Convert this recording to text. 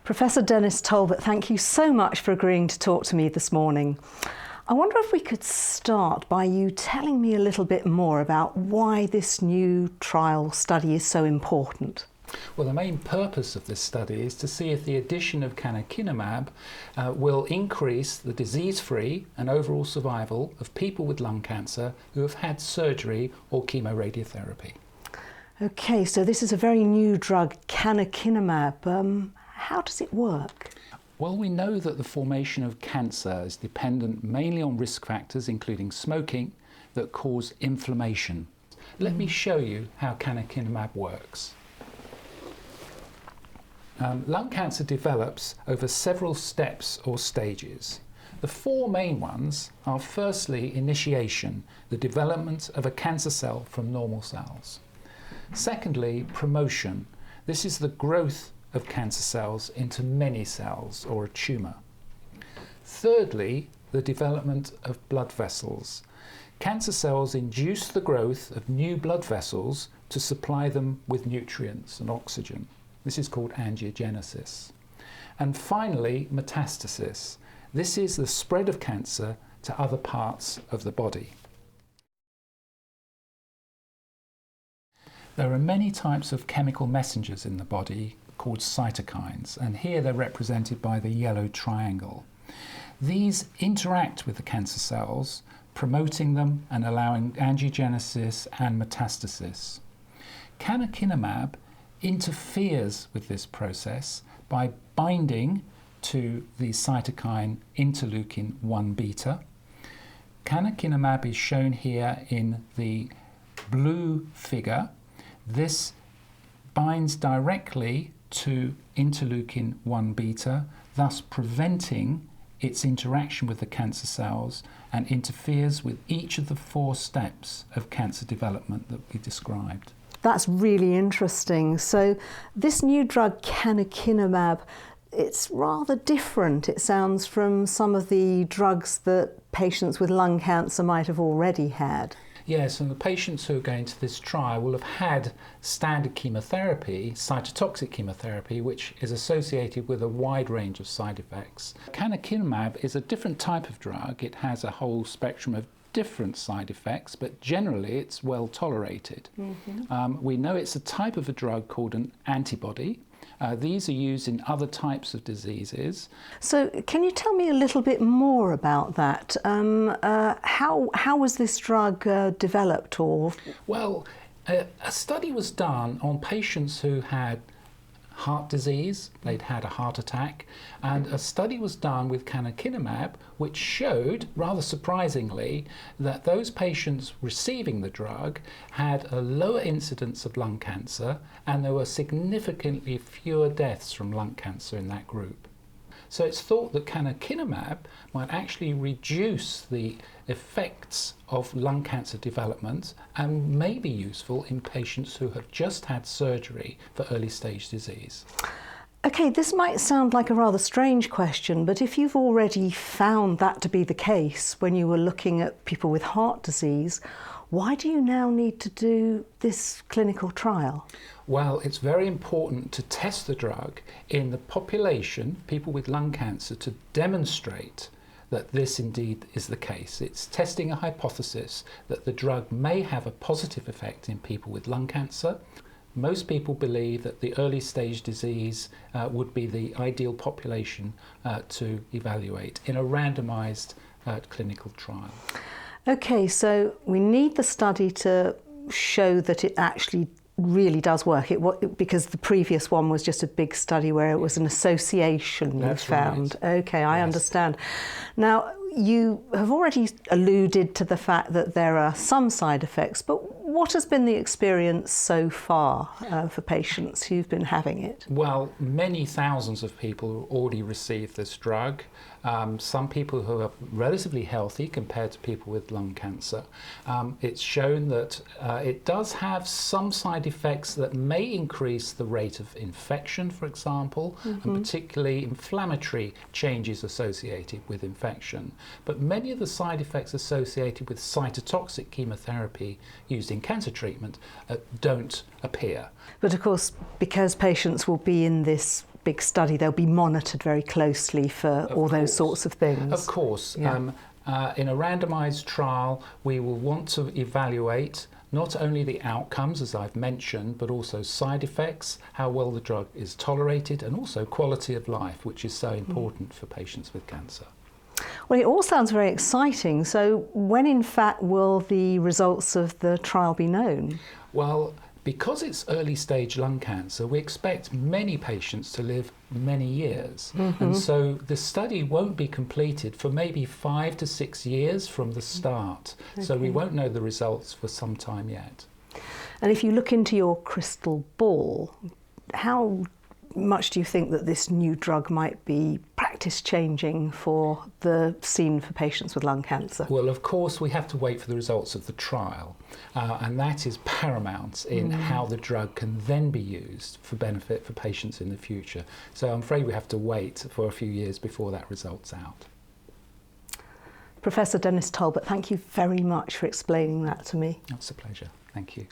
Professor Dennis Talbot, thank you so much for agreeing to talk to me this morning. I wonder if we could start by you telling me a little bit more about why this new trial study is so important. Well, the main purpose of this study is to see if the addition of canakinumab will increase the disease-free and overall survival of people with lung cancer who have had surgery or chemoradiotherapy. Okay, so this is a very new drug, canakinumab. How does it work? Well, we know that the formation of cancer is dependent mainly on risk factors, including smoking, that cause inflammation. Let me show you how canakinumab works. Lung cancer develops over several steps or stages. The four main ones are firstly initiation, the development of a cancer cell from normal cells. Secondly, promotion. This is the growth of cancer cells into many cells or a tumour. Thirdly, the development of blood vessels. Cancer cells induce the growth of new blood vessels to supply them with nutrients and oxygen. This is called angiogenesis. And finally, metastasis. This is the spread of cancer to other parts of the body. There are many types of chemical messengers in the body called cytokines, and here they're represented by the yellow triangle. These interact with the cancer cells, promoting them and allowing angiogenesis and metastasis. Canakinumab interferes with this process by binding to the cytokine interleukin-1 beta. Canakinumab is shown here in the blue figure. This binds directly to interleukin-1 beta, thus preventing its interaction with the cancer cells and interferes with each of the four steps of cancer development that we described. That's really interesting. So this new drug, canakinumab, it's rather different, it sounds, from some of the drugs that patients with lung cancer might have already had. Yes, and the patients who are going to this trial will have had standard chemotherapy, cytotoxic chemotherapy, which is associated with a wide range of side effects. Canakinumab is a different type of drug. It has a whole spectrum of different side effects, but generally it's well tolerated. We know it's a type of a drug called an antibody. These are used in other types of diseases. So can you tell me a little bit more about that? How was this drug developed? Well, a study was done on patients who had heart disease, they'd had a heart attack, and a study was done with canakinumab which showed, rather surprisingly, that those patients receiving the drug had a lower incidence of lung cancer and there were significantly fewer deaths from lung cancer in that group. So it's thought that canakinumab might actually reduce the effects of lung cancer development and may be useful in patients who have just had surgery for early stage disease. Okay, this might sound like a rather strange question, but if you've already found that to be the case when you were looking at people with heart disease, why do you now need to do this clinical trial? Well, it's very important to test the drug in the population, people with lung cancer, to demonstrate that this indeed is the case. It's testing a hypothesis that the drug may have a positive effect in people with lung cancer. Most people believe that the early stage disease would be the ideal population to evaluate in a randomized clinical trial. Okay, so we need the study to show that it actually really does work, because the previous one was just a big study where it was an association you found. Right. Okay, I understand. Now, you have already alluded to the fact that there are some side effects, but what has been the experience so far for patients who've been having it? Well, many thousands of people already received this drug. Some people who are relatively healthy compared to people with lung cancer. It's shown that it does have some side effects that may increase the rate of infection, for example, and particularly inflammatory changes associated with infection. But many of the side effects associated with cytotoxic chemotherapy used in cancer treatment don't appear. But of course, because patients will be in this big study, they'll be monitored very closely for all those sorts of things. Of course. Yeah. In a randomised trial, we will want to evaluate not only the outcomes, as I've mentioned, but also side effects, how well the drug is tolerated, and also quality of life, which is so important for patients with cancer. Well, it all sounds very exciting. So when in fact will the results of the trial be known? Well, because it's early stage lung cancer, we expect many patients to live many years. And so the study won't be completed for maybe 5 to 6 years from the start. So we won't know the results for some time yet. And if you look into your crystal ball, how much do you think that this new drug might be practice changing for the scene for patients with lung cancer? Well, of course, we have to wait for the results of the trial, and that is paramount in how the drug can then be used for benefit for patients in the future. So I'm afraid we have to wait for a few years before that result's out. Professor Dennis Talbot, thank you very much for explaining that to me. It's a pleasure. Thank you.